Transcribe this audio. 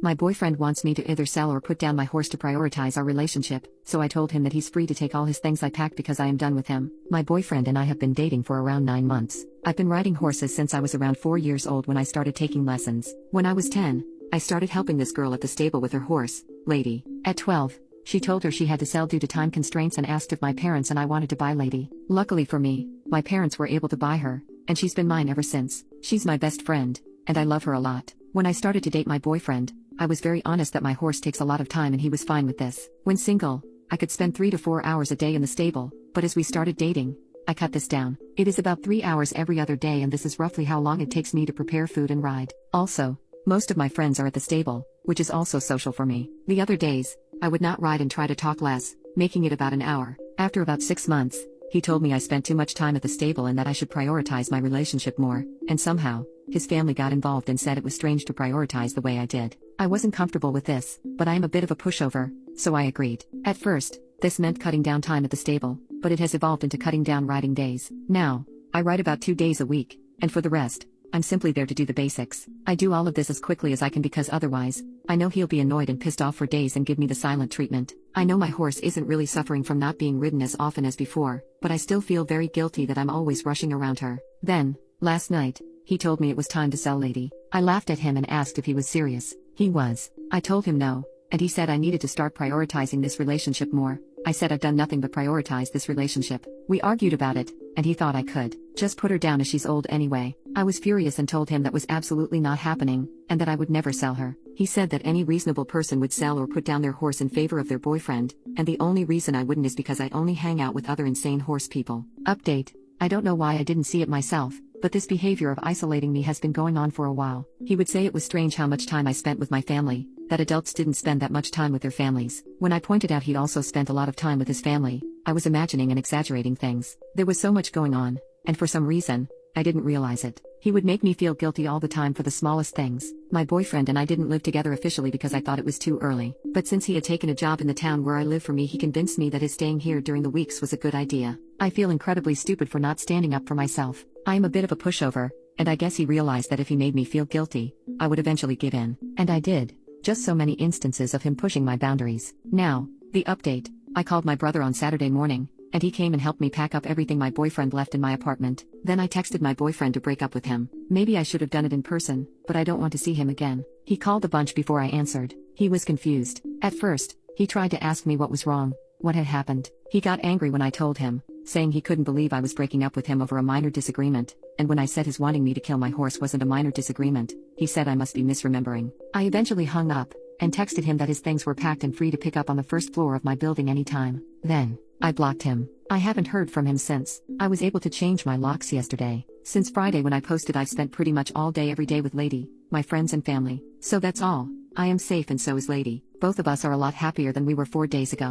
My boyfriend wants me to either sell or put down my horse to prioritize our relationship, so I told him that he's free to take all his things I packed because I am done with him. My boyfriend and I have been dating for around 9 months. I've been riding horses since I was around 4 years old when I started taking lessons. When I was 10, I started helping this girl at the stable with her horse, Lady. At 12, she told her she had to sell due to time constraints and asked if my parents and I wanted to buy Lady. Luckily for me, my parents were able to buy her, and she's been mine ever since. She's my best friend, and I love her a lot. When I started to date my boyfriend, I was very honest that my horse takes a lot of time and he was fine with this. When single, I could spend 3 to 4 hours a day in the stable, but as we started dating, I cut this down. It is about 3 hours every other day, and this is roughly how long it takes me to prepare food and ride. Also, most of my friends are at the stable, which is also social for me. The other days, I would not ride and try to talk less, making it about an hour. After about 6 months, he told me I spent too much time at the stable and that I should prioritize my relationship more, and somehow, his family got involved and said it was strange to prioritize the way I did. I wasn't comfortable with this, but I am a bit of a pushover, so I agreed. At first, this meant cutting down time at the stable, but it has evolved into cutting down riding days. Now, I ride about 2 days a week, and for the rest, I'm simply there to do the basics. I do all of this as quickly as I can because otherwise, I know he'll be annoyed and pissed off for days and give me the silent treatment. I know my horse isn't really suffering from not being ridden as often as before, but I still feel very guilty that I'm always rushing around her. Then, last night, he told me it was time to sell Lady. I laughed at him and asked if he was serious. He was. I told him no, and he said I needed to start prioritizing this relationship more. I said I've done nothing but prioritize this relationship. We argued about it, and he thought I could just put her down as she's old anyway. I was furious and told him that was absolutely not happening, and that I would never sell her. He said that any reasonable person would sell or put down their horse in favor of their boyfriend, and the only reason I wouldn't is because I only hang out with other insane horse people. Update: I don't know why I didn't see it myself, but this behavior of isolating me has been going on for a while. He would say it was strange how much time I spent with my family, that adults didn't spend that much time with their families. When I pointed out he'd also spent a lot of time with his family, I was imagining and exaggerating things. There was so much going on, and for some reason, I didn't realize it. He would make me feel guilty all the time for the smallest things. My boyfriend and I didn't live together officially because I thought it was too early. But since he had taken a job in the town where I live for me, he convinced me that his staying here during the weeks was a good idea. I feel incredibly stupid for not standing up for myself. I am a bit of a pushover, and I guess he realized that if he made me feel guilty, I would eventually give in. And I did. Just so many instances of him pushing my boundaries. Now, the update: I called my brother on Saturday morning, and he came and helped me pack up everything my boyfriend left in my apartment. Then I texted my boyfriend to break up with him. Maybe I should have done it in person, but I don't want to see him again. He called a bunch before I answered. He was confused. At first, he tried to ask me what was wrong, what had happened. He got angry when I told him, saying he couldn't believe I was breaking up with him over a minor disagreement, and when I said his wanting me to kill my horse wasn't a minor disagreement, he said I must be misremembering. I eventually hung up, and texted him that his things were packed and free to pick up on the first floor of my building anytime. Then, I blocked him. I haven't heard from him since. I was able to change my locks yesterday. Since Friday when I posted, I've spent pretty much all day every day with Lady, my friends and family. So that's all. I am safe and so is Lady. Both of us are a lot happier than we were 4 days ago.